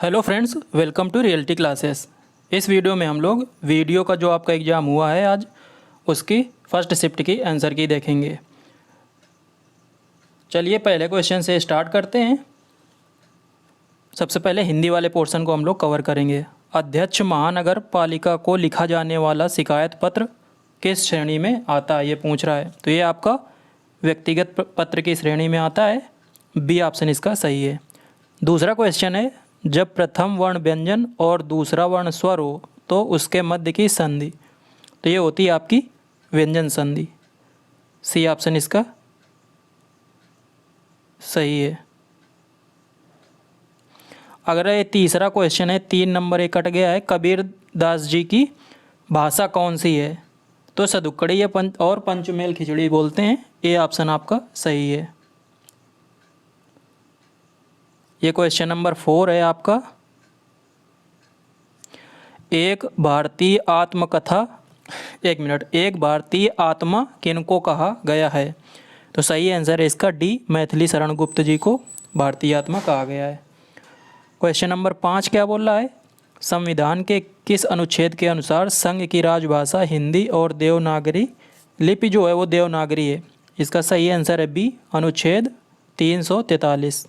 Hello friends, welcome to reality classes. इस video में हम लोग वीडियो का जो आपका एग्ज़ाम हुआ है आज उसकी फर्स्ट शिफ्ट की आंसर की देखेंगे। चलिए पहले क्वेश्चन से स्टार्ट करते हैं। सबसे पहले हिंदी वाले पोर्शन को हम लोग कवर करेंगे। अध्यक्ष महानगर पालिका को लिखा जाने वाला शिकायत पत्र किस श्रेणी में आता है, ये पूछ रहा है। तो ये आपका व्यक्तिगत पत्र की श्रेणी में आता है। बी ऑप्शन इसका सही है। दूसरा क्वेश्चन है, जब प्रथम वर्ण व्यंजन और दूसरा वर्ण स्वर हो तो उसके मध्य की संधि, तो ये होती है आपकी व्यंजन संधि। सी ऑप्शन इसका सही है। अगर ये तीसरा क्वेश्चन है, 3 नंबर एक कट गया है, कबीर दास जी की भाषा कौन सी है, तो सदुक्कड़ी या और पंचमेल खिचड़ी बोलते हैं। ये ऑप्शन आपका सही है। ये क्वेश्चन नंबर 4 है आपका, एक भारतीय आत्मा किनको कहा गया है, तो सही आंसर है इसका डी, मैथिली शरण गुप्त जी को भारतीय आत्मा कहा गया है। क्वेश्चन नंबर 5 क्या बोल रहा है, संविधान के किस अनुच्छेद के अनुसार संघ की राजभाषा हिंदी और देवनागरी लिपि जो है वो देवनागरी है। इसका सही आंसर है बी, अनुच्छेद 343।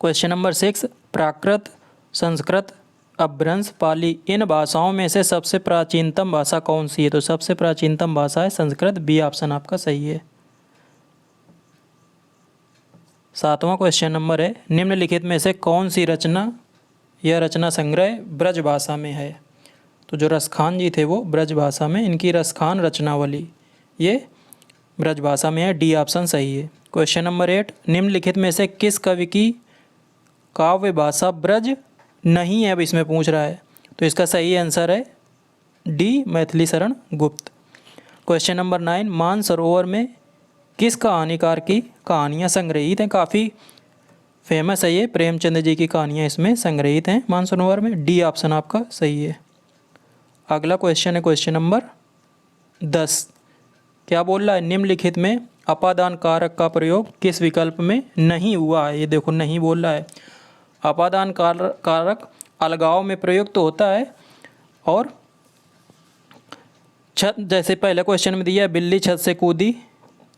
क्वेश्चन नंबर 6, प्राकृत, संस्कृत, अपभ्रंश, पाली, इन भाषाओं में से सबसे प्राचीनतम भाषा कौन सी है, तो सबसे प्राचीनतम भाषा है संस्कृत। बी ऑप्शन आपका सही है। 7वां क्वेश्चन नंबर है, निम्नलिखित में से कौन सी रचना या रचना संग्रह ब्रज भाषा में है, तो जो रसखान जी थे वो ब्रज भाषा में, इनकी रसखान रचनावली ये ब्रज भाषा में है। डी ऑप्शन सही है। क्वेश्चन नंबर 8, निम्नलिखित में से किस कवि की काव्य भाषा ब्रज नहीं है, अब इसमें पूछ रहा है, तो इसका सही आंसर है D, Maithili Sharan Gupt. Question number 9, Mansarovar में किस कहानीकार की कहानियाँ संग्रहित हैं, काफ़ी फेमस है ये, प्रेमचंद जी की कहानियाँ इसमें संग्रहित हैं मानसरोवर में। डी ऑप्शन आपका सही है। अगला क्वेश्चन है क्वेश्चन नंबर 10, क्या बोल रहा है, निम्नलिखित में अपादान कारक का प्रयोग किस विकल्प में नहीं हुआ है। ये देखो नहीं बोल रहा है, अपादान कारक अलगाव में प्रयुक्त होता है, और छत, जैसे पहले क्वेश्चन में दिया है बिल्ली छत से कूदी,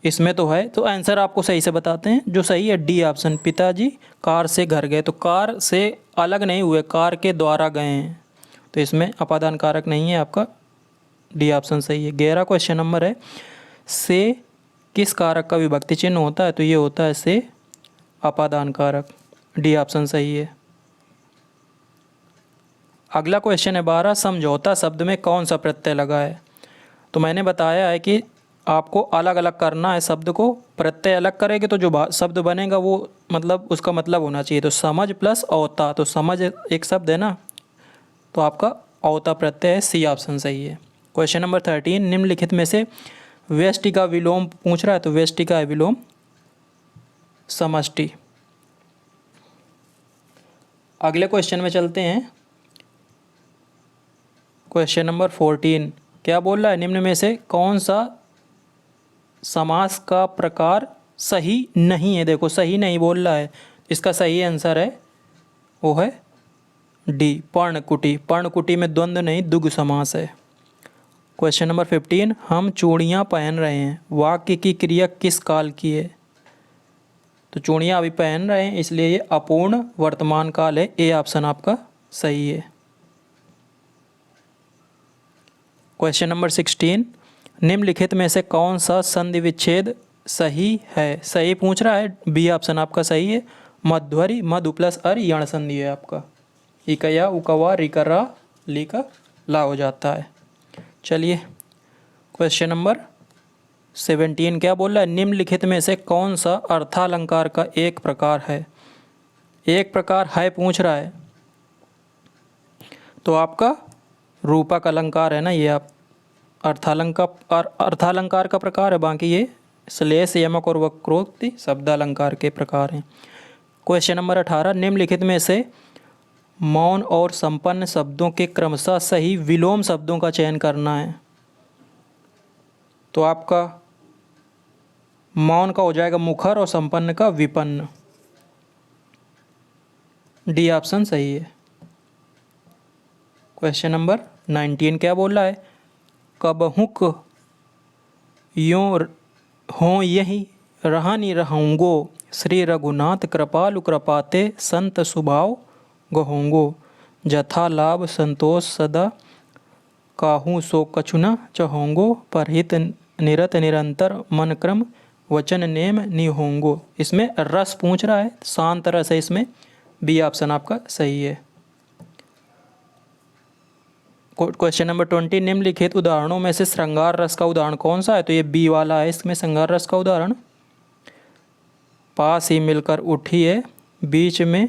इसमें तो है, तो आंसर आपको सही से बताते हैं। जो सही है डी ऑप्शन, पिताजी कार से घर गए, तो कार से अलग नहीं हुए, कार के द्वारा गए हैं, तो इसमें अपादान कारक नहीं है आपका। डी ऑप्शन सही है। 11वां क्वेश्चन नंबर है, से किस कारक का विभक्ति चिन्ह होता है, तो ये होता है से अपादान कारक। डी ऑप्शन सही है। अगला क्वेश्चन है 12, समझौता शब्द में कौन सा प्रत्यय लगा है, तो मैंने बताया है कि आपको अलग अलग करना है शब्द को, प्रत्यय अलग करेंगे तो जो शब्द बनेगा वो मतलब उसका मतलब होना चाहिए। तो समझ प्लस औता, तो समझ एक शब्द है ना, तो आपका औता प्रत्यय है। सी ऑप्शन सही है। क्वेश्चन नंबर 13, निम्नलिखित में से व्यष्टि का विलोम पूछ रहा है, तो व्यष्टि का विलोम समष्टि। अगले क्वेश्चन में चलते हैं। क्वेश्चन नंबर 14, क्या बोल रहा है, निम्न में से कौन सा समास का प्रकार सही नहीं है। देखो सही नहीं बोल रहा है, इसका सही आंसर है वो है डी, पर्णकुटी। पर्णकुटी में द्वंद्व नहीं, द्विगु समास है। क्वेश्चन नंबर 15, हम चूड़ियाँ पहन रहे हैं, वाक्य की क्रिया किस काल की है, तो चूड़ियाँ अभी पहन रहे हैं इसलिए ये अपूर्ण वर्तमान काल है। ए ऑप्शन आपका सही है। क्वेश्चन नंबर 16, निम्नलिखित में से कौन सा संधि विच्छेद सही है, सही पूछ रहा है। बी ऑप्शन आपका सही है, मध्वरी मधु प्लस अर यण संधि है आपका। इकया उकवा रिकरा लिका ला हो जाता है। चलिए क्वेश्चन नंबर 17, क्या बोल रहा है, निम्नलिखित में से कौन सा अर्थालंकार का एक प्रकार है, एक प्रकार है पूछ रहा है, तो आपका रूपक अलंकार है ना, ये आप अर्थालंकार का प्रकार है, बाकी ये श्लेष यमक और वक्रोक्ति शब्दालंकार के प्रकार हैं। क्वेश्चन नंबर 18, निम्नलिखित में से मौन और संपन्न शब्दों के क्रमशः सही विलोम शब्दों का चयन करना है, तो आपका मौन का हो जाएगा मुखर और संपन्न का विपन्न। डी ऑप्शन सही है। क्वेश्चन नंबर 19 क्या बोल रहा है, कबहुक यों हों यही रहानि रहूँगो, श्री रघुनाथ कृपालु कृपाते संत स्वभाव गहोंगो, जथा लाभ संतोष सदा काहू सो कछु न चहोंगो, परहित निरत निरंतर मन क्रम वचन नेम निहोंगो। इसमें रस पूछ रहा है, शांत रस है इसमें, बी ऑप्शन आपका सही है। क्वेश्चन नंबर 20, निम्नलिखित उदाहरणों में से श्रृंगार रस का उदाहरण कौन सा है, तो ये बी वाला है इसमें श्रृंगार रस का उदाहरण। पास ही मिलकर उठी है, बीच में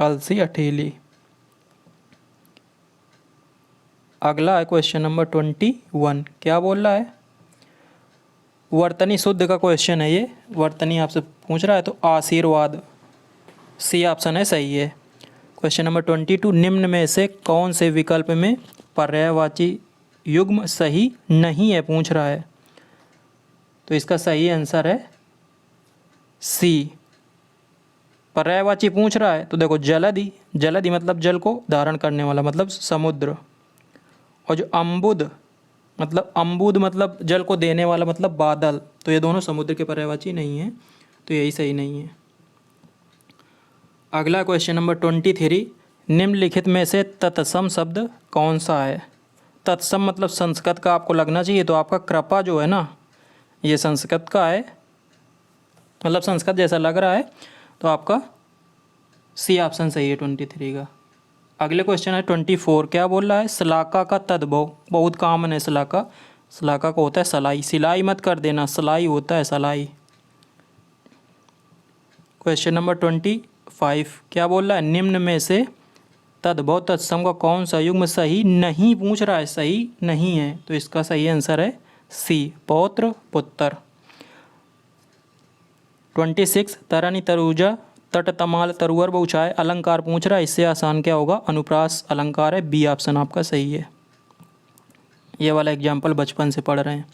अलसी अठीली। अगला है क्वेश्चन नंबर 21, क्या बोल रहा है, वर्तनी शुद्ध का क्वेश्चन है ये, वर्तनी आपसे पूछ रहा है, तो आशीर्वाद सी ऑप्शन है सही है। क्वेश्चन नंबर 22, निम्न में से कौन से विकल्प में पर्यायवाची युग्म सही नहीं है पूछ रहा है, तो इसका सही आंसर है सी। पर्यायवाची पूछ रहा है तो देखो जलधि, जलधि मतलब जल को धारण करने वाला, मतलब समुद्र, और जो अम्बुद मतलब जल को देने वाला, मतलब बादल, तो ये दोनों समुद्र के पर्यायवाची नहीं है, तो यही सही नहीं है। अगला क्वेश्चन नंबर 23, निम्नलिखित में से तत्सम शब्द कौन सा है। तत्सम मतलब संस्कृत का आपको लगना चाहिए, तो आपका कृपा जो है ना, ये संस्कृत का है, मतलब संस्कृत जैसा लग रहा है, तो आपका सी ऑप्शन सही है 23 का। अगले क्वेश्चन है 24, क्या बोल रहा है, सलाका का तद्भव, बहुत कॉमन है सलाका, सलाका को होता है सलाई, सिलाई मत कर देना, सलाई होता है सलाई। क्वेश्चन नंबर 25, क्या बोल रहा है, निम्न में से तद्भव तत्सम का कौन सा युग्म सही नहीं पूछ रहा है, सही नहीं है, तो इसका सही आंसर है सी, पौत्र पुत्र। 26, तरनी तरुजा तट तमाल तरुअर बहुचाय अलंकार पूछ रहा है, इससे आसान क्या होगा, अनुप्रास अलंकार है, बी ऑप्शन आपका सही है। ये वाला एग्जाम्पल बचपन से पढ़ रहे हैं।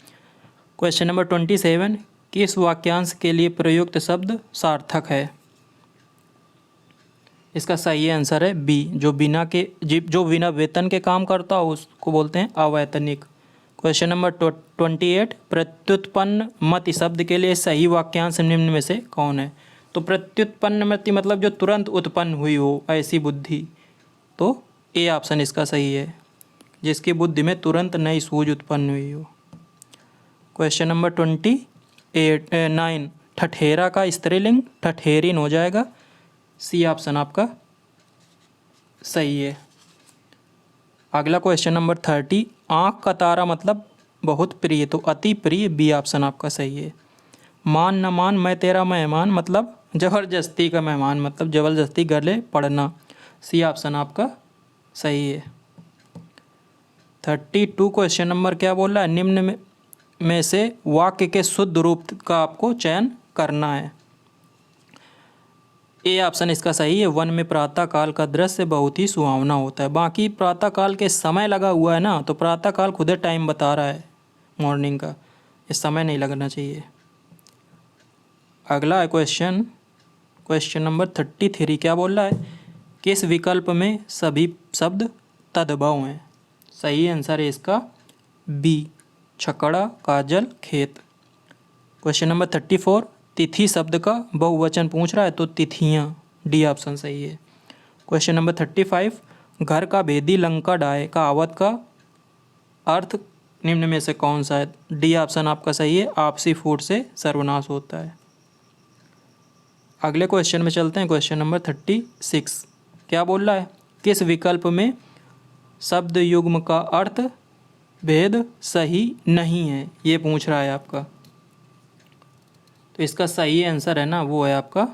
क्वेश्चन नंबर 27, किस वाक्यांश के लिए प्रयुक्त शब्द सार्थक है, इसका सही आंसर है बी, जो बिना वेतन के काम करता हो उसको बोलते हैं अवैतनिक। क्वेश्चन नंबर 28, प्रत्युत्पन्न मति शब्द के लिए सही वाक्यांश निम्न में से कौन है, तो प्रत्युत्पन्न मति मतलब जो तुरंत उत्पन्न हुई हो ऐसी बुद्धि, तो ए ऑप्शन इसका सही है, जिसकी बुद्धि में तुरंत नई सूझ उत्पन्न हुई हो। क्वेश्चन नंबर 29, ठठेरा का स्त्रीलिंग ठठेरिन हो जाएगा, सी ऑप्शन आपका सही है। अगला क्वेश्चन नंबर 30, आँख का तारा मतलब बहुत प्रिय, तो अति प्रिय, बी ऑप्शन आपका सही है। मान न मान मैं तेरा मेहमान मतलब ज़बरदस्ती का मेहमान, मतलब ज़बरदस्ती गले पड़ना, सी ऑप्शन आपका सही है। 32 क्वेश्चन नंबर क्या बोल रहा है, निम्न में से वाक्य के शुद्ध रूप का आपको चयन करना है, ए ऑप्शन इसका सही है, वन में प्रातःकाल का दृश्य बहुत ही सुहावना होता है। बाकी प्रातःकाल के समय लगा हुआ है ना, तो प्रातःकाल खुद टाइम बता रहा है मॉर्निंग का, इस समय नहीं लगना चाहिए। अगला है क्वेश्चन नंबर 33, क्या बोल रहा है, किस विकल्प में सभी शब्द तद्भव हैं, सही आंसर है इसका बी, छकड़ा काजल खेत। क्वेश्चन नंबर 34, तिथि शब्द का बहुवचन पूछ रहा है, तो तिथियाँ, डी ऑप्शन सही है। क्वेश्चन नंबर 35, घर का भेदी लंका ढाए कहावत का अर्थ निम्न में से कौन सा है, डी ऑप्शन आपका सही है, आपसी फूट से सर्वनाश होता है। अगले क्वेश्चन में चलते हैं, क्वेश्चन नंबर 36, क्या बोल रहा है, किस विकल्प में शब्द युग्म का अर्थ भेद सही नहीं है, ये पूछ रहा है आपका, तो इसका सही आंसर है ना, वो है आपका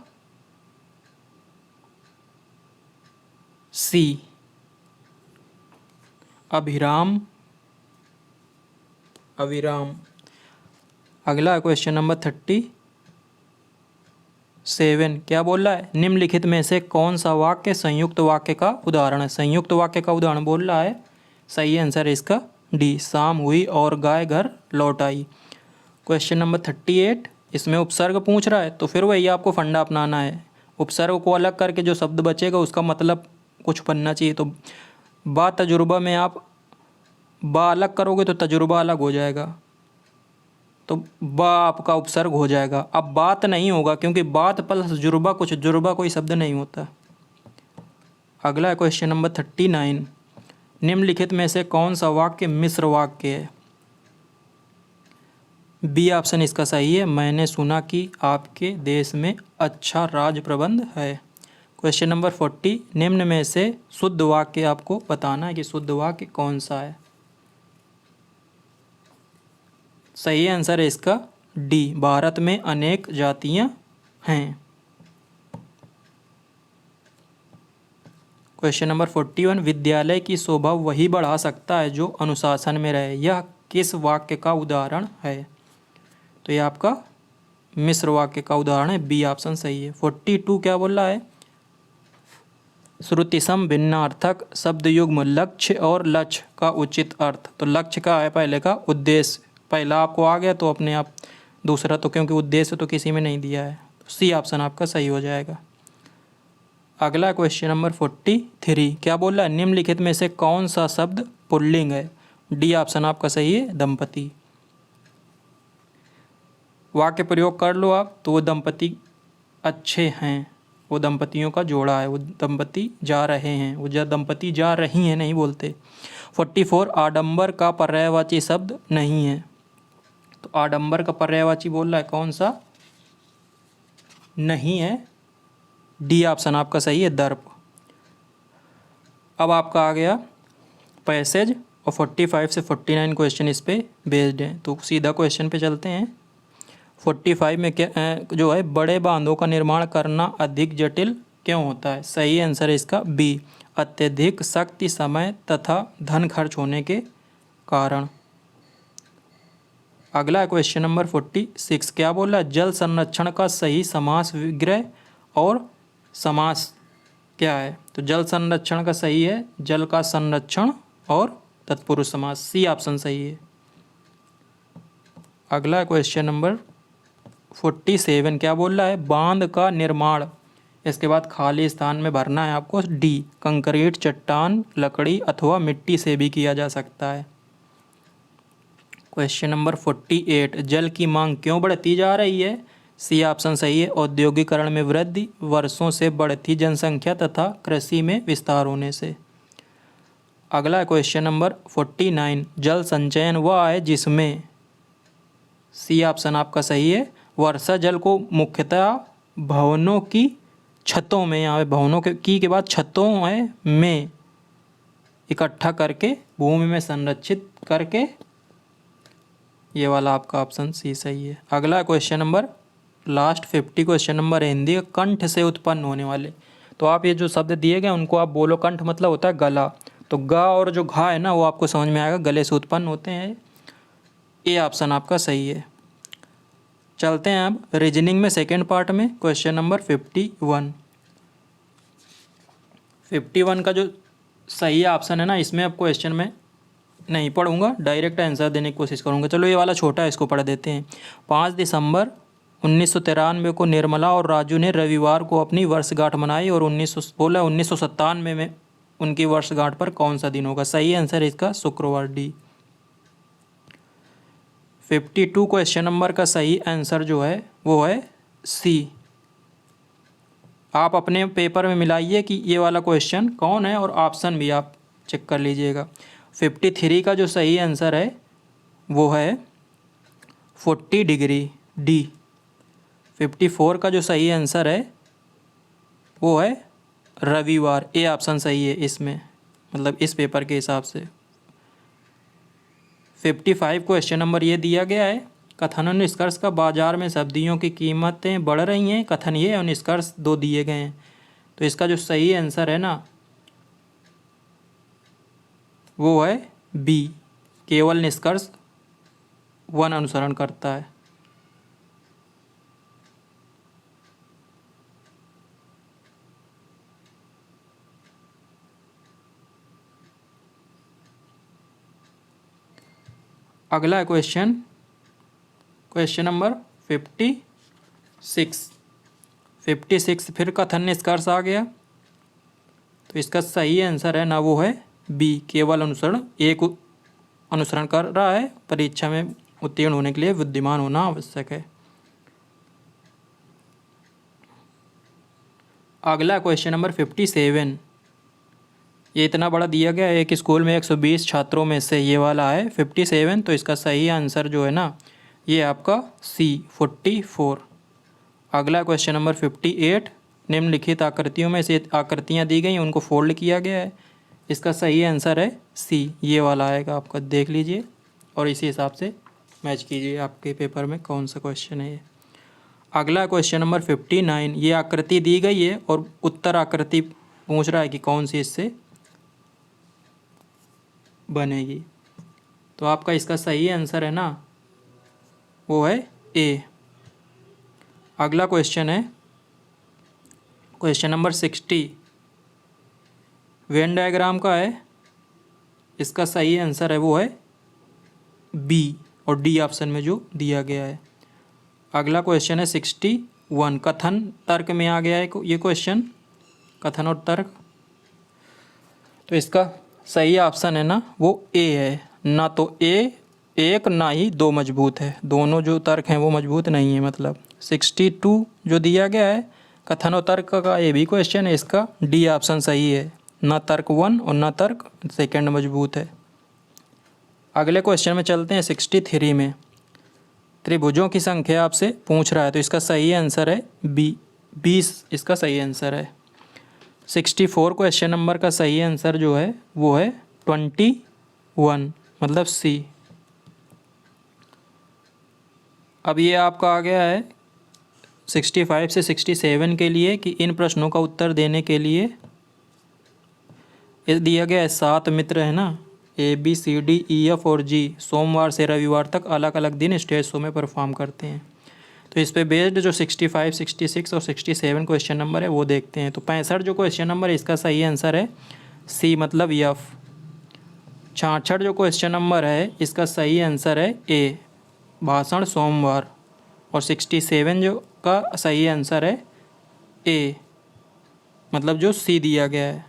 सी, अभिराम अविराम। अगला क्वेश्चन नंबर 37, क्या बोल रहा है, निम्नलिखित में से कौन सा वाक्य संयुक्त वाक्य का उदाहरण है, संयुक्त वाक्य का उदाहरण बोल रहा है, सही आंसर है इसका डी, शाम हुई और गाय घर लौट आई। क्वेश्चन नंबर 38, इसमें उपसर्ग पूछ रहा है, तो फिर वही आपको फंडा अपनाना है, उपसर्ग को अलग करके जो शब्द बचेगा उसका मतलब कुछ बनना चाहिए। तो बा तजुर्बा में आप बा अलग करोगे तो तजुर्बा अलग हो जाएगा, तो बा आपका उपसर्ग हो जाएगा। अब बात नहीं होगा क्योंकि बात प्लस जुर्बा कुछ जुर्बा कोई शब्द नहीं होता। अगला क्वेश्चन नंबर 39, निम्नलिखित में से कौन सा वाक्य मिश्र वाक्य है? बी ऑप्शन इसका सही है, मैंने सुना कि आपके देश में अच्छा राज प्रबंध है। क्वेश्चन नंबर 40, निम्न में से शुद्ध वाक्य आपको बताना है कि शुद्ध वाक्य कौन सा है। सही आंसर है इसका डी, भारत में अनेक जातियां हैं। क्वेश्चन नंबर 41, विद्यालय की शोभा वही बढ़ा सकता है जो अनुशासन में रहे, यह किस वाक्य का उदाहरण है? तो ये आपका मिश्र वाक्य का उदाहरण है, बी ऑप्शन सही है। 42 क्या बोल रहा है? श्रुतिसम भिन्नार्थक शब्द युग्म लक्ष्य और लक्ष्य का उचित अर्थ। तो लक्ष्य का है पहले का, उद्देश्य पहला आपको आ गया तो अपने आप दूसरा तो क्योंकि उद्देश्य तो किसी में नहीं दिया है, तो सी ऑप्शन आपका सही हो जाएगा। अगला क्वेश्चन नंबर 43 क्या बोल रहा है? निम्नलिखित में से कौन सा शब्द पुल्लिंग है? डी ऑप्शन आपका सही है, दंपति। वाक्य प्रयोग कर लो आप, तो वो दंपति अच्छे हैं, वो दंपतियों का जोड़ा है, वो दंपति जा रहे हैं, वो दंपति जा रही हैं नहीं बोलते। 44 आडंबर का पर्यायवाची शब्द नहीं है। तो आडंबर का पर्यायवाची बोल रहा है कौन सा? नहीं है, डी ऑप्शन आपका सही है, दर्प। अब आपका आ गया पैसेज और 45 से 49 क्वेश्चन इस पे बेस्ड हैं, तो सीधा क्वेश्चन पे चलते हैं। 45 में क्या जो है, बड़े बांधों का निर्माण करना अधिक जटिल क्यों होता है? सही आंसर है इसका बी, अत्यधिक शक्ति, समय तथा धन खर्च होने के कारण। अगला क्वेश्चन नंबर 46 क्या बोल रहा है? जल संरक्षण का सही समास विग्रह और समास क्या है? तो जल संरक्षण का सही है जल का संरक्षण और तत्पुरुष समास, सी ऑप्शन सही है। अगला क्वेश्चन नंबर 47 क्या बोल रहा है? बांध का निर्माण, इसके बाद खाली स्थान में भरना है आपको, डी कंक्रीट, चट्टान, लकड़ी अथवा मिट्टी से भी किया जा सकता है। क्वेश्चन नंबर 48 जल की मांग क्यों बढ़ती जा रही है? सी ऑप्शन सही है, औद्योगिकरण में वृद्धि, वर्षों से बढ़ती जनसंख्या तथा कृषि में विस्तार होने से। अगला क्वेश्चन नंबर 49 जल संचयन वह है जिसमें, सी ऑप्शन आपका सही है, वर्षा जल को मुख्यतः भवनों की छतों में, यहाँ पे भवनों के बाद छतों में इकट्ठा करके भूमि में संरक्षित करके, ये वाला आपका ऑप्शन सी सही है। अगला question number last 50 question number है हिंदी, कंठ से उत्पन्न होने वाले। तो आप ये जो शब्द दिए गए उनको आप बोलो। कंठ मतलब होता है गला, तो गा और जो घा है ना वो आपको समझ में आएगा, गले से उत्पन्न होते हैं। ये ऑप्शन आपका सही है। चलते हैं अब रीजनिंग में सेकेंड पार्ट में, क्वेश्चन नंबर 51 का जो सही ऑप्शन है ना, इसमें अब क्वेश्चन में नहीं पढ़ूंगा, डायरेक्ट आंसर देने की कोशिश करूंगा। चलो ये वाला छोटा है, इसको पढ़ देते हैं। 5 दिसंबर 1993 को निर्मला और राजू ने रविवार को अपनी वर्षगांठ मनाई और 1997 में उनकी वर्षगांठ पर कौन सा दिन होगा? सही आंसर है इसका शुक्रवार, डी। 52 क्वेश्चन नंबर का सही आंसर जो है वो है सी। आप अपने पेपर में मिलाइए कि ये वाला क्वेश्चन कौन है और ऑप्शन भी आप चेक कर लीजिएगा। 53 का जो सही आंसर है वो है 40 डिग्री, डी। 54 का जो सही आंसर है वो है रविवार, ए ऑप्शन सही है इसमें, मतलब इस पेपर के हिसाब से। 55 क्वेश्चन नंबर ये दिया गया है, कथन और निष्कर्ष का बाजार में सब्जियों की कीमतें बढ़ रही हैं, कथन ये और निष्कर्ष दो दिए गए हैं। तो इसका जो सही आंसर है ना वो है बी, केवल निष्कर्ष 1 अनुसरण करता है। अगला क्वेश्चन नंबर 56। 56 फिर कथन निष्कर्ष आ गया। तो इसका सही आंसर है ना वो है बी, केवल अनुसरण, एक अनुसरण कर रहा है, परीक्षा में उत्तीर्ण होने के लिए बुद्धिमान होना आवश्यक है। अगला क्वेश्चन नंबर 57, ये इतना बड़ा दिया गया है, एक स्कूल में 120 छात्रों में से ये वाला है 57, तो इसका सही आंसर जो है ना ये आपका सी 44। अगला क्वेश्चन नंबर 58, निम्नलिखित आकृतियों में से आकृतियाँ दी गई उनको फोल्ड किया गया है, इसका सही आंसर है सी, ये वाला आएगा आपका, देख लीजिए और इसी हिसाब से मैच कीजिए आपके पेपर में कौन सा क्वेश्चन है ये। अगला क्वेश्चन नंबर 59, ये आकृति दी गई है और उत्तर आकृति पूछ रहा है कि कौन सी इससे बनेगी। तो आपका इसका सही आंसर है ना वो है ए। अगला क्वेश्चन है क्वेश्चन नंबर 60, वेन डायग्राम का है, इसका सही आंसर है वो है बी और डी ऑप्शन में जो दिया गया है। अगला क्वेश्चन है 61, कथन तर्क में आ गया है ये क्वेश्चन, कथन और तर्क। तो इसका सही ऑप्शन है ना वो ए है, ना तो ए एक ना ही दो मजबूत है, दोनों जो तर्क हैं वो मजबूत नहीं है। मतलब 62 जो दिया गया है कथन और तर्क का ये भी क्वेश्चन है, इसका डी ऑप्शन सही है, ना तर्क 1 और ना तर्क 2 मजबूत है। अगले क्वेश्चन में चलते हैं 63 में, त्रिभुजों की संख्या आपसे पूछ रहा है, तो इसका सही आंसर है बी, 20 इसका सही आंसर है। 64 क्वेश्चन नंबर का सही आंसर जो है वो है 21, मतलब सी। अब ये आपका आ गया है 65 से 67 के लिए कि इन प्रश्नों का उत्तर देने के लिए दिया गया है 7 मित्र है ना, A B C D E F और जी, सोमवार से रविवार तक अलग अलग दिन स्टेज शो में परफॉर्म करते हैं। तो इस पे बेस्ड जो 65, 66 और 67 क्वेश्चन नंबर है वो देखते हैं। तो 65 जो क्वेश्चन नंबर है इसका सही आंसर है सी, मतलब एफ। 66 जो क्वेश्चन नंबर है इसका सही आंसर है ए, भाषण सोमवार। और 67 जो का सही आंसर है ए, मतलब जो सी दिया गया है।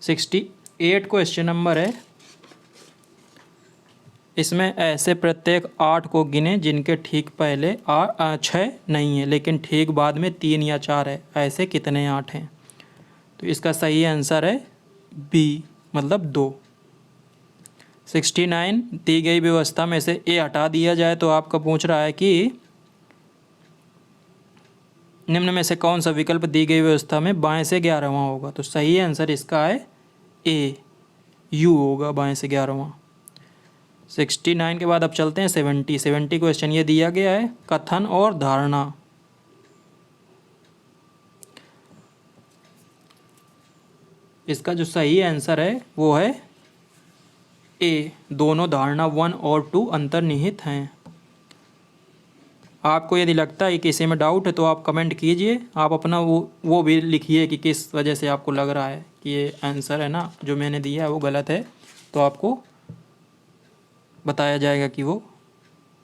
68 क्वेश्चन नंबर है, इसमें ऐसे प्रत्येक 8 को गिने जिनके ठीक पहले 6 नहीं है लेकिन ठीक बाद में 3 या 4 है, ऐसे कितने 8 हैं। तो इसका सही आंसर है बी, मतलब 2। 69, दी गई व्यवस्था में से ए हटा दिया जाए तो आपका पूछ रहा है कि निम्न में से कौन सा विकल्प दी गई व्यवस्था में बाएं से 11वां होगा। तो सही आंसर इसका है ए, यू होगा बाएं से 11वां। 69 के बाद अब चलते हैं 70 क्वेश्चन ये दिया गया है, कथन और धारणा। इसका जो सही आंसर है वो है ए, दोनों धारणा 1 और 2 अंतर्निहित हैं। आपको यदि लगता है कि इसी में डाउट है तो आप कमेंट कीजिए, आप अपना वो भी लिखिए कि किस वजह से आपको लग रहा है कि ये आंसर है ना जो मैंने दिया है वो गलत है, तो आपको बताया जाएगा कि वो,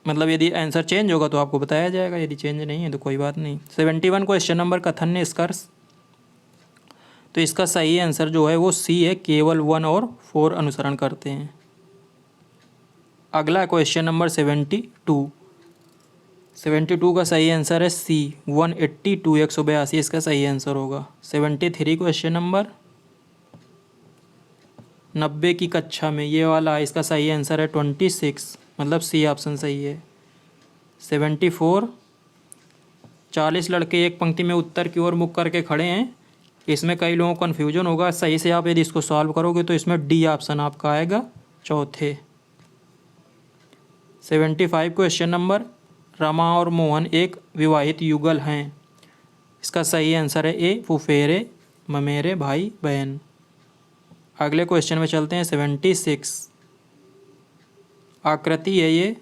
मतलब यदि आंसर चेंज होगा तो आपको बताया जाएगा, यदि चेंज नहीं है तो कोई बात नहीं। 71 क्वेश्चन नंबर, कथन निष्कर्ष। तो इसका सही आंसर जो है वो सी है, केवल 1 और 4 अनुसरण करते हैं। अगला क्वेश्चन नंबर 72 का सही आंसर है सी, 182 182 इसका सही आंसर होगा। 73 क्वेश्चन नंबर, 90 की कक्षा में ये वाला, इसका सही आंसर है 26, मतलब सी ऑप्शन सही है। 74, 40 लड़के एक पंक्ति में उत्तर की ओर मुख करके खड़े हैं, इसमें कई लोगों को कन्फ्यूजन होगा, सही से आप यदि इसको सॉल्व करोगे तो इसमें डी ऑप्शन आपका आएगा चौथे। 75 क्वेश्चन नंबर, रमा और मोहन एक विवाहित युगल हैं, इसका सही आंसर है ए, फुफेरे ममेरे भाई बहन। अगले क्वेश्चन में चलते हैं 76, आकृति है ये,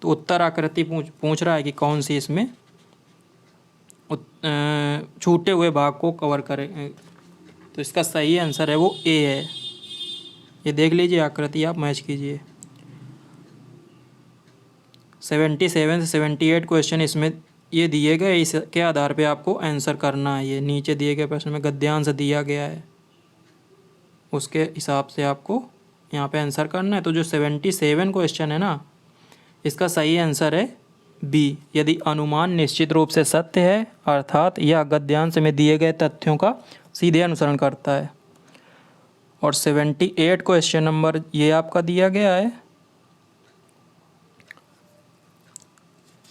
तो उत्तर आकृति पूछ रहा है कि कौन सी इसमें छूटे हुए भाग को कवर करे, तो इसका सही आंसर है वो ए है। ये देख लीजिए आकृति, आप मैच कीजिए। 77 से 78 क्वेश्चन इसमें ये दिए गए इसके आधार पे आपको आंसर करना है। ये नीचे दिए गए प्रश्न में गद्यांश दिया गया है, उसके हिसाब से आपको यहाँ पे आंसर करना है। तो जो 77 क्वेश्चन है ना, इसका सही आंसर है बी, यदि अनुमान निश्चित रूप से सत्य है अर्थात यह गद्यांश में दिए गए तथ्यों का सीधे अनुसरण करता है। और 78 क्वेश्चन नंबर ये आपका दिया गया है,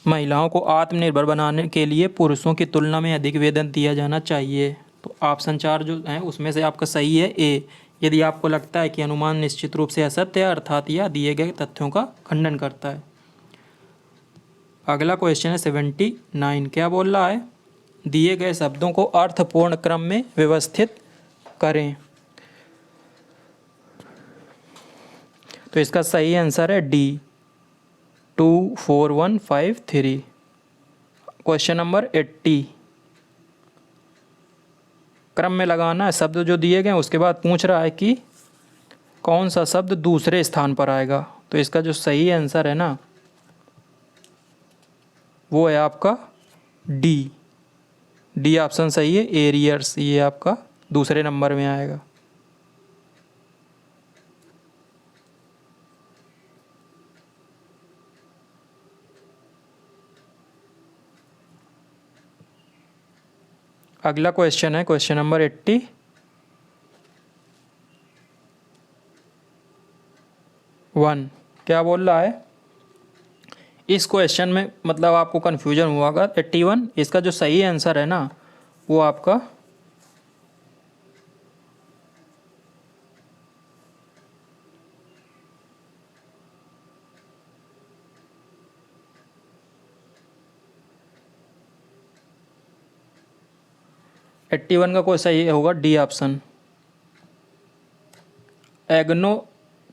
महिलाओं को आत्मनिर्भर बनाने के लिए पुरुषों की तुलना में अधिक वेतन दिया जाना चाहिए। तो ऑप्शन 4 जो है उसमें से आपका सही है ए, यदि आपको लगता है कि अनुमान निश्चित रूप से असत्य है अर्थात यह दिए गए तथ्यों का खंडन करता है। अगला क्वेश्चन है 79, क्या बोल रहा है, दिए गए शब्दों को अर्थपूर्ण क्रम में व्यवस्थित करें। तो इसका सही आंसर है डी, 24153। क्वेश्चन नंबर 80, क्रम में लगाना है शब्द जो दिए गए उसके बाद पूछ रहा है कि कौन सा शब्द दूसरे स्थान पर आएगा। तो इसका जो सही आंसर है ना वो है आपका डी, डी ऑप्शन सही है, एरियर्स, ये आपका दूसरे नंबर में आएगा। अगला क्वेश्चन है क्वेश्चन नंबर 81, क्या बोल रहा है, इस क्वेश्चन में मतलब आपको कन्फ्यूजन हुआ होगा। 81 इसका जो सही आंसर है ना वो आपका वन का कोई सही होगा डी ऑप्शन। एग्नो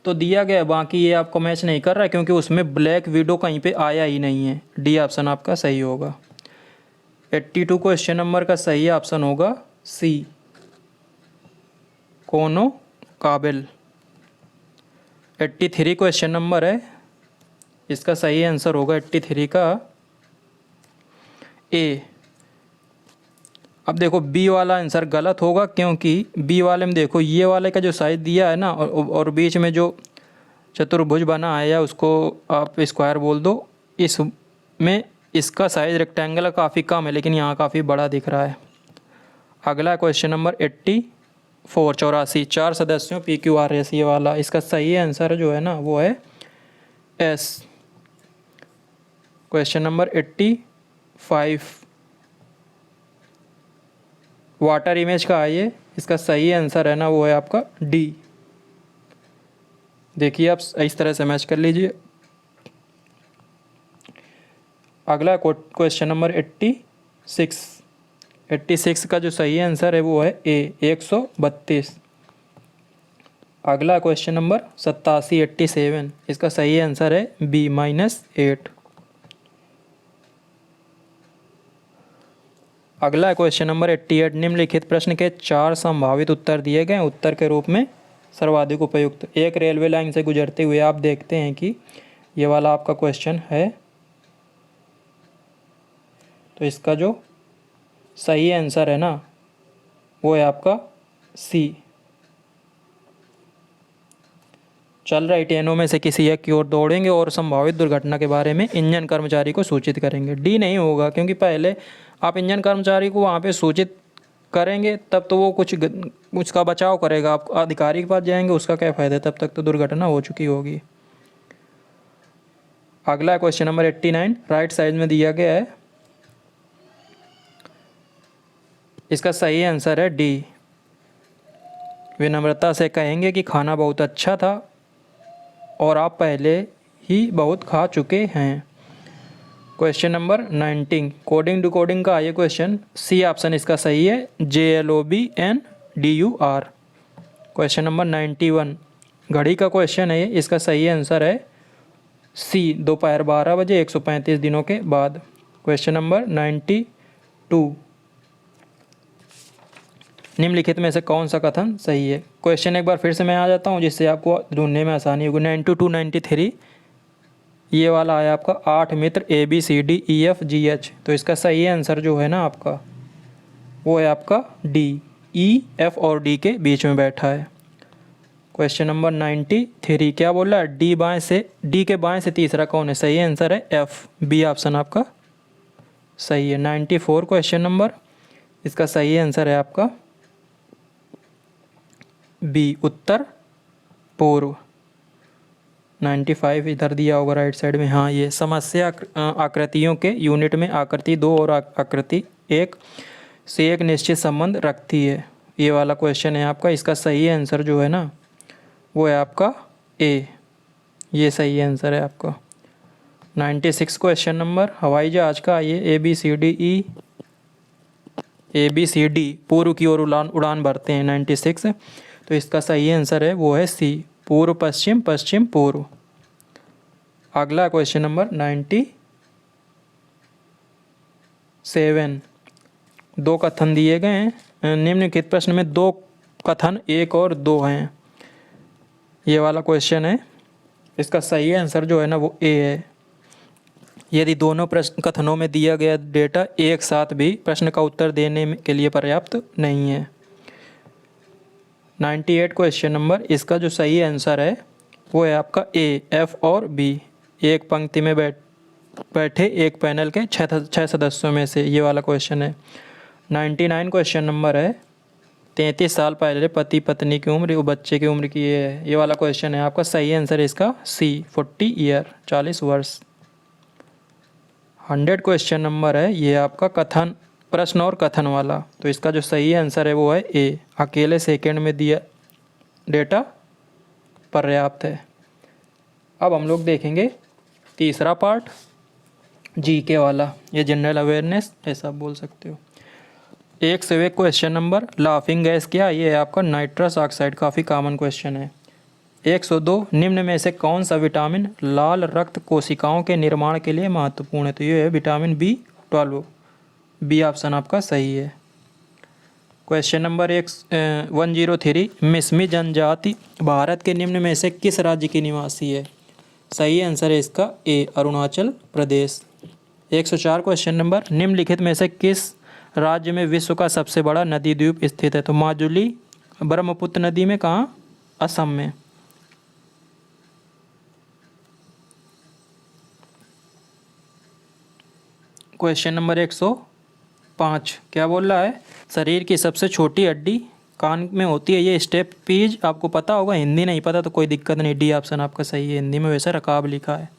तो दिया गया, बाकी ये आपको मैच नहीं कर रहा है क्योंकि उसमें ब्लैक विडो कहीं पे आया ही नहीं है। डी ऑप्शन आपका सही होगा। 82 क्वेश्चन नंबर का सही ऑप्शन होगा सी, कोनो काबिल। 83 क्वेश्चन नंबर है, इसका सही आंसर होगा 83 का ए। अब देखो बी वाला आंसर गलत होगा क्योंकि बी वाले में देखो ये वाले का जो साइज दिया है ना और बीच में जो चतुर्भुज बना है या उसको आप स्क्वायर बोल दो, इसमें इसका साइज रेक्टेंगल काफ़ी कम है लेकिन यहाँ काफ़ी बड़ा दिख रहा है। अगला क्वेश्चन नंबर 84, 84 4 सदस्यों PQRS ये वाला, इसका सही आंसर जो है ना वो है S. Question number 85, water image का है, इसका सही आंसर है ना वो है आपका डी। देखिए आप इस तरह से मैच कर लीजिए। अगला क्वेश्चन नंबर 86, 86 का जो सही आंसर है वो है ए, 132। अगला क्वेश्चन नंबर 87, 87 इसका सही आंसर है बी, -8। अगला क्वेश्चन नंबर 88, निम्नलिखित प्रश्न के 4 संभावित उत्तर दिए गए, उत्तर के रूप में सर्वाधिक उपयुक्त। एक रेलवे लाइन से गुजरते हुए आप देखते हैं कि ये वाला आपका क्वेश्चन है, तो इसका जो सही आंसर है ना वो है आपका सी। चल रही ट्रेनों में से किसी एक की ओर दौड़ेंगे और संभावित दुर्घटना के बारे में इंजन कर्मचारी को सूचित करेंगे। डी नहीं होगा क्योंकि पहले आप इंजन कर्मचारी को वहाँ पे सूचित करेंगे तब तो वो कुछ उसका बचाव करेगा, आप अधिकारी के पास जाएंगे उसका क्या फ़ायदा, तब तक तो दुर्घटना हो चुकी होगी। अगला क्वेश्चन नंबर 89, राइट साइड में दिया गया है, इसका सही आंसर है डी। विनम्रता से कहेंगे कि खाना बहुत अच्छा था और आप पहले ही बहुत खा चुके हैं। क्वेश्चन नंबर 19, कोडिंग डिकोडिंग का ये क्वेश्चन, सी ऑप्शन इसका सही है, JLOBNDUR। क्वेश्चन नंबर 91, घड़ी का क्वेश्चन है, इसका सही आंसर है सी, दोपहर 12 बजे 135 दिनों के बाद। क्वेश्चन नंबर 92, निम्नलिखित में से कौन सा कथन सही है। क्वेश्चन एक बार फिर से मैं आ जाता हूँ जिससे आपको ढूंढने में आसानी होगी। 92 to 93 ये वाला है आपका 8 मित्र ABCDEFGH। तो इसका सही आंसर जो है ना आपका, वो है आपका डी, EF और D के बीच में बैठा है। क्वेश्चन नंबर 93, क्या बोल रहा है, डी के बाएं से तीसरा कौन है? सही आंसर है F, बी ऑप्शन आपका सही है। 94 क्वेश्चन नंबर, इसका सही आंसर है आपका बी, उत्तर पूर्व। 95 इधर दिया होगा राइट साइड में। हाँ, ये समस्या आकृतियों के यूनिट में आकृति 2 और आकृति 1 से एक निश्चित संबंध रखती है, ये वाला क्वेश्चन है आपका। इसका सही आंसर जो है ना, वो है आपका ए, ये सही आंसर है आपका। 96 क्वेश्चन नंबर, हवाई जहाज का ये ABCD पूर्व की ओर उड़ान भरते हैं। 96, तो इसका सही आंसर है वो है सी, पूर्व पश्चिम पश्चिम पूर्व। अगला क्वेश्चन नंबर 97, 2 कथन दिए गए हैं। निम्नलिखित प्रश्न में 2 कथन 1 और 2 हैं, ये वाला क्वेश्चन है। इसका सही आंसर जो है ना, वो ए है। यदि दोनों प्रश्न कथनों में दिया गया डेटा एक साथ भी प्रश्न का उत्तर देने के लिए पर्याप्त नहीं है। 98 क्वेश्चन नंबर, इसका जो सही आंसर है वो है आपका ए, F और B। एक पंक्ति में बैठे एक पैनल के 6 सदस्यों में से, ये वाला क्वेश्चन है। 99 क्वेश्चन नंबर है, 33 साल पहले पति पत्नी की उम्र, वो बच्चे की उम्र की है, ये वाला क्वेश्चन है आपका। सही आंसर है इसका सी, 40 ईयर, 40 वर्ष। 100 क्वेश्चन नंबर है, ये आपका कथन, प्रश्न और कथन वाला। तो इसका जो सही आंसर है वो है ए, अकेले सेकंड में दिया डेटा पर्याप्त है। अब हम लोग देखेंगे तीसरा पार्ट, जीके वाला, ये जनरल अवेयरनेस ऐसा बोल सकते हो। 101 क्वेश्चन नंबर, लाफिंग गैस क्या? ये है आपका नाइट्रस ऑक्साइड, काफ़ी कॉमन क्वेश्चन है। 102, निम्न में से कौन सा विटामिन लाल रक्त कोशिकाओं के निर्माण के लिए महत्वपूर्ण है? तो ये है विटामिन B12, बी ऑप्शन आपका सही है। क्वेश्चन नंबर 103, मिसमी जनजाति भारत के निम्न में से किस राज्य की निवासी है? सही आंसर है इसका ए, अरुणाचल प्रदेश। 104 क्वेश्चन नंबर, निम्नलिखित में से किस राज्य में विश्व का सबसे बड़ा नदी द्वीप स्थित है? तो माजुली ब्रह्मपुत्र नदी में कहाँ? असम में। क्वेश्चन नंबर 105, क्या बोल रहा है, शरीर की सबसे छोटी हड्डी कान में होती है, ये स्टेपीज आपको पता होगा, हिंदी नहीं पता तो कोई दिक्कत नहीं, डी ऑप्शन आपका सही है, हिंदी में वैसे रकाब लिखा है।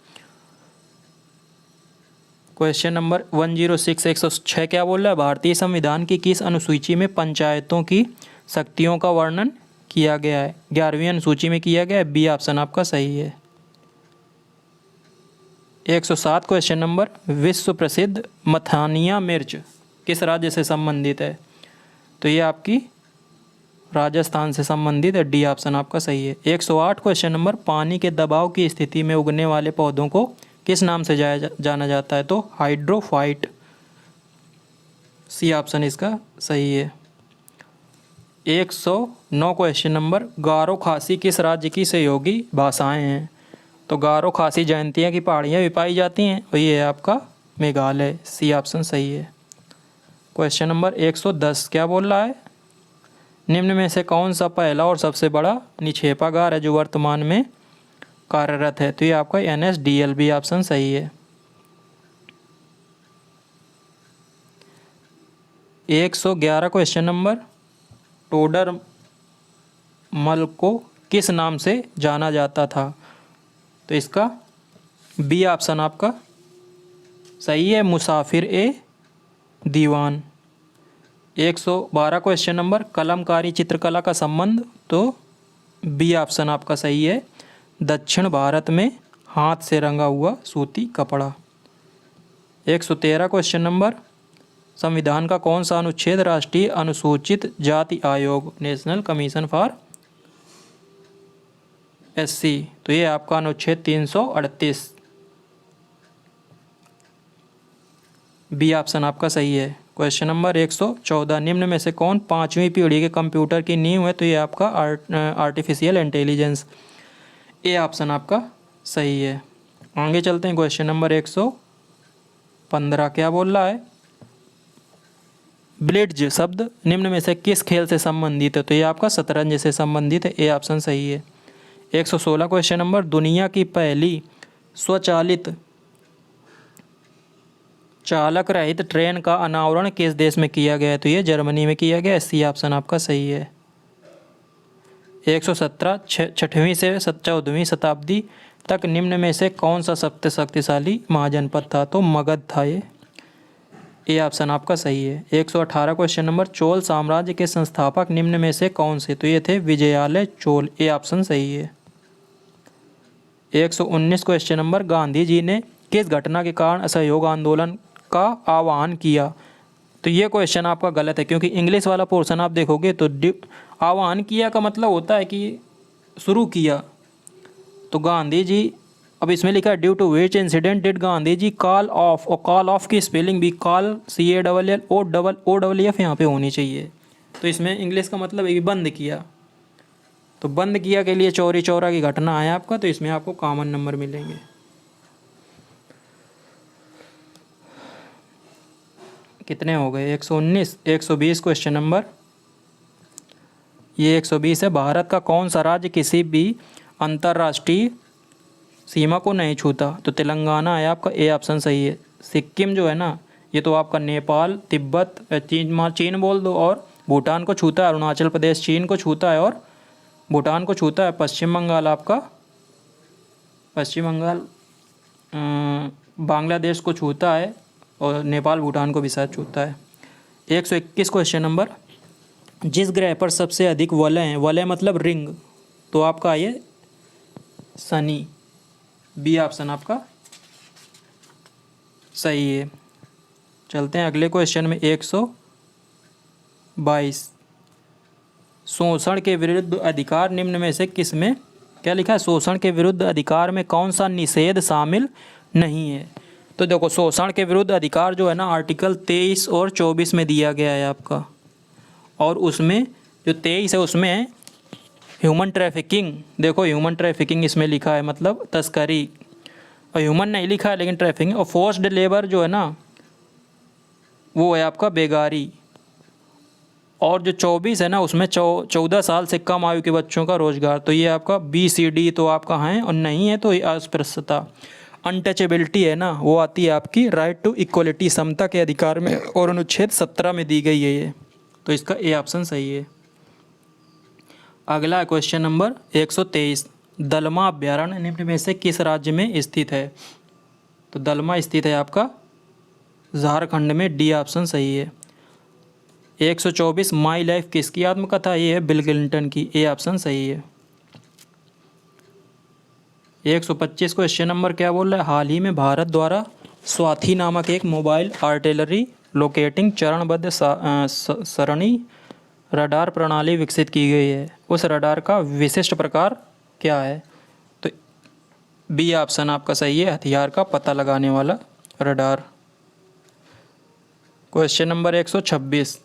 क्वेश्चन नंबर 106, 106 क्या बोल रहा है, भारतीय संविधान की किस अनुसूची में पंचायतों की शक्तियों का वर्णन किया गया है? 11वीं अनुसूची में किया गया है, बी ऑप्शन आपका सही है। 107 क्वेश्चन नंबर, विश्व प्रसिद्ध मथानिया मिर्च किस राज्य से संबंधित है? तो ये आपकी राजस्थान से संबंधित है, डी ऑप्शन आपका सही है। 108 क्वेश्चन नंबर, पानी के दबाव की स्थिति में उगने वाले पौधों को किस नाम से जाना जाता है? तो हाइड्रोफाइट, सी ऑप्शन इसका सही है। 109 क्वेश्चन नंबर, गारो खासी किस राज्य की सहयोगी भाषाएं हैं? तो गारो खासी जयंतिया की पहाड़ियाँ भी पाई जाती हैं, और ये है आपका मेघालय, सी ऑप्शन सही है। क्वेश्चन नंबर 110 क्या बोल रहा है, निम्न में से कौन सा पहला और सबसे बड़ा निक्षेपागार है जो वर्तमान में कार्यरत है? तो ये आपका NSDL, बी ऑप्शन सही है। 111 क्वेश्चन नंबर, टोडर मल को किस नाम से जाना जाता था? तो इसका बी ऑप्शन आपका सही है, मुसाफिर ए दीवान। 112 क्वेश्चन नंबर, कलमकारी चित्रकला का संबंध? तो बी ऑप्शन आपका सही है, दक्षिण भारत में हाथ से रंगा हुआ सूती कपड़ा। 113 क्वेश्चन नंबर, संविधान का कौन सा अनुच्छेद राष्ट्रीय अनुसूचित जाति आयोग, नेशनल कमीशन फॉर SC? तो ये आपका अनुच्छेद 338, बी ऑप्शन आपका सही है। क्वेश्चन नंबर 114, निम्न में से कौन 5वीं पीढ़ी के कंप्यूटर की नींव है? तो ये आपका आर्टिफिशियल इंटेलिजेंस, ए ऑप्शन आपका सही है। आगे चलते हैं, क्वेश्चन नंबर 115 क्या बोल रहा है। ब्लिट्ज शब्द निम्न में से किस खेल से संबंधित है? तो ये आपका शतरंज से संबंधित है, ए ऑप्शन सही है। 116 क्वेश्चन नंबर, दुनिया की पहली स्वचालित चालक रहित ट्रेन का अनावरण किस देश में किया गया है? तो ये जर्मनी में किया गया है, सी ऑप्शन आपका सही है। 117 छठवीं से 14वीं शताब्दी तक निम्न में से कौन सा सबसे शक्तिशाली महाजनपद था? तो मगध था ये ऑप्शन आपका सही है। 118 क्वेश्चन नंबर, चोल साम्राज्य के संस्थापक निम्न में से कौन से? तो ये थे विजयालय चोल, ए ऑप्शन सही है। 119 क्वेश्चन नंबर, गांधी जी ने किस घटना के कारण असहयोग आंदोलन का आह्वान किया? तो ये क्वेश्चन आपका गलत है, क्योंकि इंग्लिश वाला पोर्शन आप देखोगे तो आह्वान किया का मतलब होता है कि शुरू किया। तो गांधी जी, अब इसमें लिखा है due to which incident did Gandhi ji call off, और कॉल ऑफ की स्पेलिंग भी कॉल CALLOFF यहाँ पे होनी चाहिए। तो इसमें इंग्लिश का मतलब है कि बंद किया। तो बंद किया के लिए चौरी चौरा की घटना है आपका, तो इसमें आपको कॉमन नंबर मिलेंगे। कितने हो गए? 119। 120 क्वेश्चन नंबर, ये 120 है। भारत का कौन सा राज्य किसी भी अंतर्राष्ट्रीय सीमा को नहीं छूता? तो तेलंगाना है आपका, ए ऑप्शन सही है। सिक्किम जो है ना, ये तो आपका नेपाल, तिब्बत, चीन बोल दो, और भूटान को छूता है। अरुणाचल प्रदेश चीन को छूता है और भूटान को छूता है। पश्चिम बंगाल आपका, पश्चिम बंगाल बांग्लादेश को छूता है, और नेपाल भूटान को भी शायद छूता है। 121 क्वेश्चन नंबर, जिस ग्रह पर सबसे अधिक वलय हैं, वलय मतलब रिंग, तो आपका ये शनि, बी ऑप्शन आपका सही है। चलते हैं अगले क्वेश्चन में। 122, शोषण के विरुद्ध अधिकार निम्न में से किस में, क्या लिखा है? शोषण के विरुद्ध अधिकार में कौन सा निषेध शामिल नहीं है? तो देखो, शोषण के विरुद्ध अधिकार जो है ना, आर्टिकल 23 और 24 में दिया गया है आपका, और उसमें जो 23 है उसमें है ह्यूमन ट्रैफिकिंग। देखो, ह्यूमन ट्रैफिकिंग इसमें लिखा है, मतलब तस्करी, और ह्यूमन नहीं लिखा है लेकिन ट्रैफिकिंग। और फोर्स्ड लेबर जो है ना, वो है आपका बेगारी। और जो 24 है ना, उसमें 14 साल से कम आयु के बच्चों का रोजगार। तो ये आपका BCD तो आपका है, और नहीं है तो ये अस्पृश्यता। अनटचेबिलिटी है ना, वो आती है आपकी राइट टू इक्वलिटी, समता के अधिकार में, और अनुच्छेद 17 में दी गई है ये। तो इसका ए ऑप्शन सही है। अगला क्वेश्चन नंबर 123, दलमा अभ्यारण्य निम्न में से किस राज्य में स्थित है? तो दलमा स्थित है आपका झारखंड में, डी ऑप्शन सही है। 124, माई लाइफ किसकी आत्मकथा? ये है बिल क्लिंटन की, ए ऑप्शन सही है। 125 क्वेश्चन नंबर क्या बोल रहा है? हाल ही में भारत द्वारा स्वाति नामक एक मोबाइल आर्टिलरी लोकेटिंग चरणबद्ध सरणी रडार प्रणाली विकसित की गई है। उस रडार का विशिष्ट प्रकार क्या है? तो बी ऑप्शन आपका सही है, हथियार का पता लगाने वाला रडार। क्वेश्चन नंबर 126,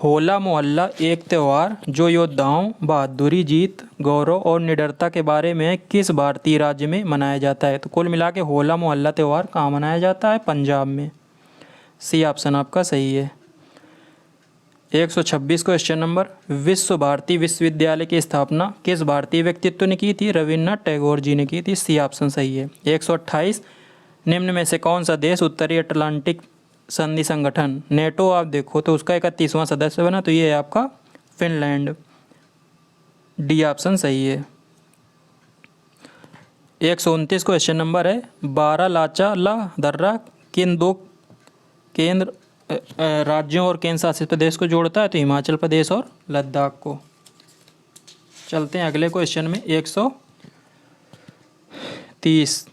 होला मोहल्ला एक त्यौहार जो योद्धाओं, बहादुरी, जीत, गौरव और निडरता के बारे में किस भारतीय राज्य में मनाया जाता है? तो कुल मिला के होला मोहल्ला त्यौहार कहाँ मनाया जाता है? पंजाब में, सी ऑप्शन आपका सही है। 126 क्वेश्चन नंबर, विश्व भारती विश्वविद्यालय की स्थापना किस भारतीय व्यक्तित्व ने की थी? रविन्द्रनाथ टैगोर जी ने की थी, सी ऑप्शन सही है। 128, निम्न में से कौन सा देश उत्तरी अटलांटिक संधि संगठन नेटो आप देखो तो उसका 31वां सदस्य बना? तो ये है आपका फिनलैंड, डी ऑप्शन सही है। 129 क्वेश्चन नंबर है, बारालाचा दर्रा किन दो केंद्र राज्यों और केंद्र शासित प्रदेश को जोड़ता है? तो हिमाचल प्रदेश और लद्दाख को। चलते हैं अगले क्वेश्चन में। 130,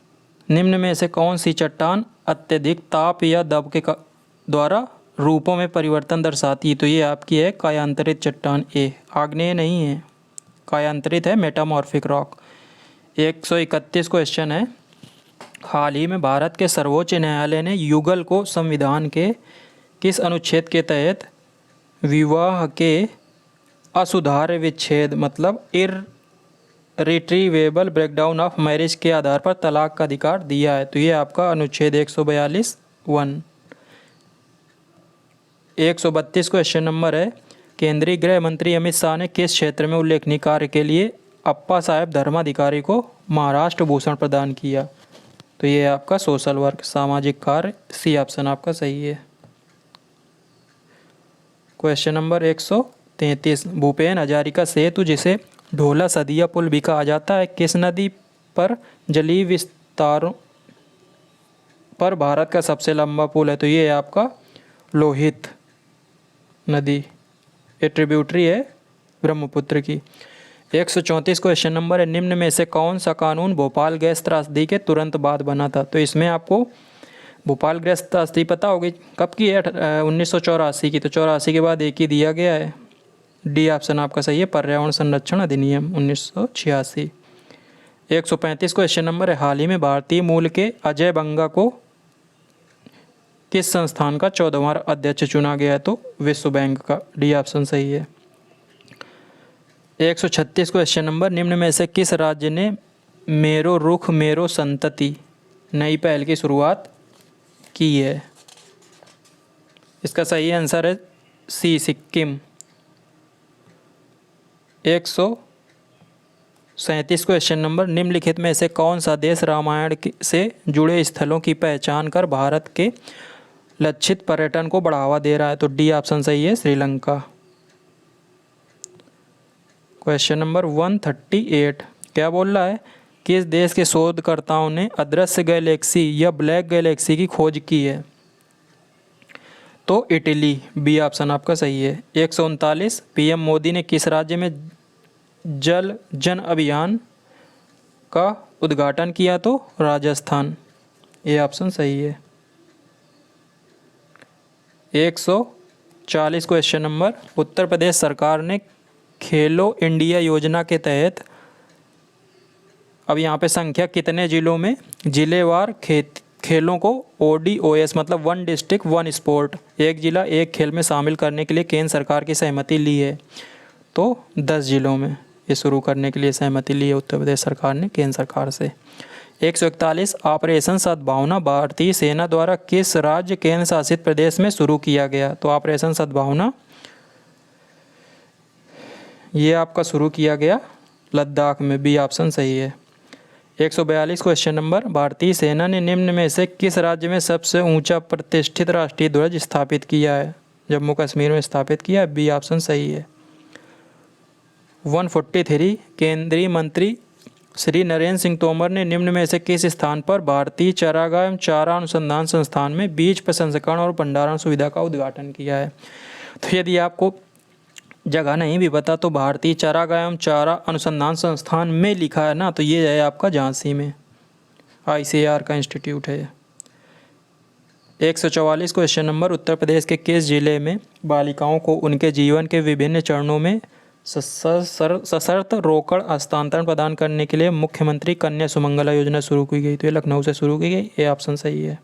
निम्न में से कौन सी चट्टान अत्यधिक ताप या दब के द्वारा रूपों में परिवर्तन दर्शाती है? तो ये आपकी है कायांतरित चट्टान, ए। आग्नेय नहीं है, कायांतरित है, मेटामॉर्फिक रॉक। 131 क्वेश्चन है, हाल ही में भारत के सर्वोच्च न्यायालय ने युगल को संविधान के किस अनुच्छेद के तहत विवाह के असुधार्य विच्छेद मतलब रिट्रीवेबल ब्रेकडाउन ऑफ मैरिज के आधार पर तलाक का अधिकार दिया है? तो ये आपका अनुच्छेद 142(1). 132 क्वेश्चन नंबर है, केंद्रीय गृह मंत्री अमित शाह ने किस क्षेत्र में उल्लेखनीय कार्य के लिए अप्पा साहेब धर्माधिकारी को महाराष्ट्र भूषण प्रदान किया? तो ये आपका सोशल वर्क, सामाजिक कार्य, सी ऑप्शन आपका सही है। क्वेश्चन नंबर 133, भूपेन हजारिका सेतु जिसे ढोला सदिया पुल भी कहा जाता है किस नदी पर जलीय विस्तारों पर भारत का सबसे लंबा पुल है? तो ये है आपका लोहित नदी, ये ट्रिब्यूटरी है ब्रह्मपुत्र की। 134 क्वेश्चन नंबर है, निम्न में से कौन सा कानून भोपाल गैस त्रासदी के तुरंत बाद बना था? तो इसमें आपको भोपाल गैस त्रासदी पता होगी कब की है? 1984 की। तो 84 के बाद एक ही दिया गया है, डी ऑप्शन आपका सही है, पर्यावरण संरक्षण अधिनियम 1986। 135 क्वेश्चन नंबर है, हाल ही में भारतीय मूल के अजय बंगा को किस संस्थान का 14वां अध्यक्ष चुना गया है? तो विश्व बैंक का, डी ऑप्शन सही है। 136 क्वेश्चन नंबर, निम्न में से किस राज्य ने मेरो रुख मेरो संतति नई पहल की शुरुआत की है? इसका सही आंसर है सी, सिक्किम। 137 क्वेश्चन नंबर, निम्नलिखित में से कौन सा देश रामायण से जुड़े स्थलों की पहचान कर भारत के लक्षित पर्यटन को बढ़ावा दे रहा है? तो डी ऑप्शन सही है, श्रीलंका। क्वेश्चन नंबर 138, क्या बोल रहा है, किस देश के शोधकर्ताओं ने अदृश्य गैलेक्सी या ब्लैक गैलेक्सी की खोज की है? तो इटली, बी ऑप्शन आपका सही है। 139, पीएम मोदी ने किस राज्य में जल जन अभियान का उद्घाटन किया? तो राजस्थान, ये ऑप्शन सही है। 140 क्वेश्चन नंबर, उत्तर प्रदेश सरकार ने खेलो इंडिया योजना के तहत, अब यहाँ पे संख्या कितने जिलों में जिलेवार खेलों को ODOS मतलब वन डिस्ट्रिक्ट वन स्पोर्ट, एक जिला एक खेल में शामिल करने के लिए केंद्र सरकार की सहमति ली है? तो 10 जिलों में ये शुरू करने के लिए सहमति ली है उत्तर प्रदेश सरकार ने केंद्र सरकार से। 141, ऑपरेशन सद्भावना भारतीय सेना द्वारा किस राज्य केंद्र शासित प्रदेश में शुरू किया गया? तो ऑपरेशन सद्भावना ये आपका शुरू किया गया लद्दाख में, बी ऑप्शन सही है। 142 क्वेश्चन नंबर, भारतीय सेना ने निम्न में से किस राज्य में सबसे ऊंचा प्रतिष्ठित राष्ट्रीय ध्वज स्थापित किया है? जम्मू कश्मीर में स्थापित किया है, बी ऑप्शन सही है। 143, केंद्रीय मंत्री श्री नरेंद्र सिंह तोमर ने निम्न में से किस स्थान पर भारतीय चारागाह एवं चारा अनुसंधान संस्थान में बीज प्रसंस्करण और भंडारण सुविधा का उद्घाटन किया है? तो यदि आपको जगह नहीं भी पता तो भारतीय चारागाह एवं चारा अनुसंधान संस्थान में लिखा है ना, तो ये है आपका झांसी में, ICAR का इंस्टीट्यूट है। 144 क्वेश्चन नंबर, उत्तर प्रदेश के किस जिले में बालिकाओं को उनके जीवन के विभिन्न चरणों में सशर्त रोकड़ हस्तांतरण प्रदान करने के लिए मुख्यमंत्री कन्या सुमंगला योजना शुरू की गई? तो ये लखनऊ से शुरू की गई, ये ऑप्शन सही है।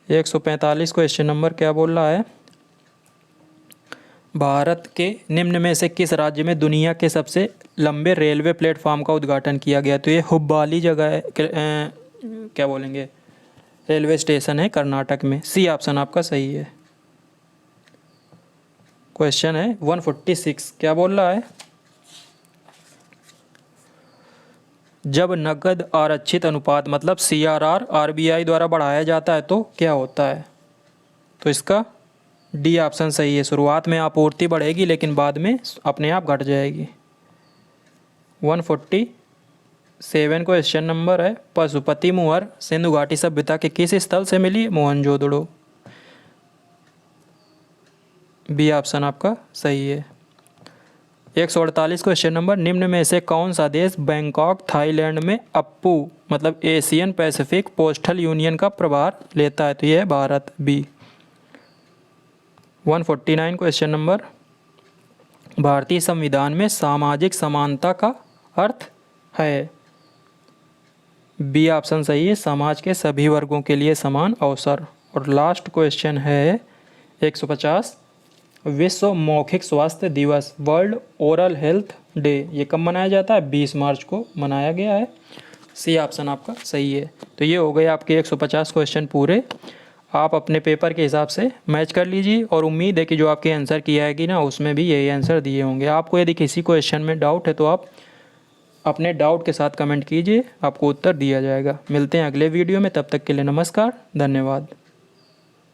145 क्वेश्चन नंबर, क्या बोल रहा है, भारत के निम्न में से किस राज्य में दुनिया के सबसे लंबे रेलवे प्लेटफॉर्म का उद्घाटन किया गया? तो ये हुब्बाली जगह है, क्या बोलेंगे, रेलवे स्टेशन है कर्नाटक में, सी ऑप्शन आपका सही है। क्वेश्चन है 146, क्या बोल रहा है, जब नकद आरक्षित अनुपात मतलब CRR RBI द्वारा बढ़ाया जाता है तो क्या होता है? तो इसका डी ऑप्शन सही है, शुरुआत में आपूर्ति बढ़ेगी लेकिन बाद में अपने आप घट जाएगी। 147 क्वेश्चन नंबर है, पशुपति मुहर सिंधु घाटी सभ्यता के किस स्थल से मिली? मोहनजोदड़ो, बी ऑप्शन आपका सही है। 148 क्वेश्चन नंबर, निम्न में से कौन सा देश बैंकॉक थाईलैंड में अप्पू मतलब एशियन पैसिफिक पोस्टल यूनियन का प्रभार लेता है? तो यह है भारत, बी। 149 क्वेश्चन नंबर, भारतीय संविधान में सामाजिक समानता का अर्थ है? बी ऑप्शन सही है, समाज के सभी वर्गों के लिए समान अवसर। और लास्ट क्वेश्चन है 150, विश्व मौखिक स्वास्थ्य दिवस, वर्ल्ड ओरल हेल्थ डे, ये कब मनाया जाता है? 20 मार्च को मनाया गया है। सी ऑप्शन आपका सही है। तो ये हो गए आपके 150 क्वेश्चन पूरे। आप अपने पेपर के हिसाब से मैच कर लीजिए और उम्मीद है कि जो आपके आंसर की आएगी ना उसमें भी यही आंसर दिए होंगे। आपको यदि किसी क्वेश्चन में डाउट है तो आप अपने डाउट के साथ कमेंट कीजिए, आपको उत्तर दिया जाएगा। मिलते हैं अगले वीडियो में, तब तक के लिए नमस्कार, धन्यवाद।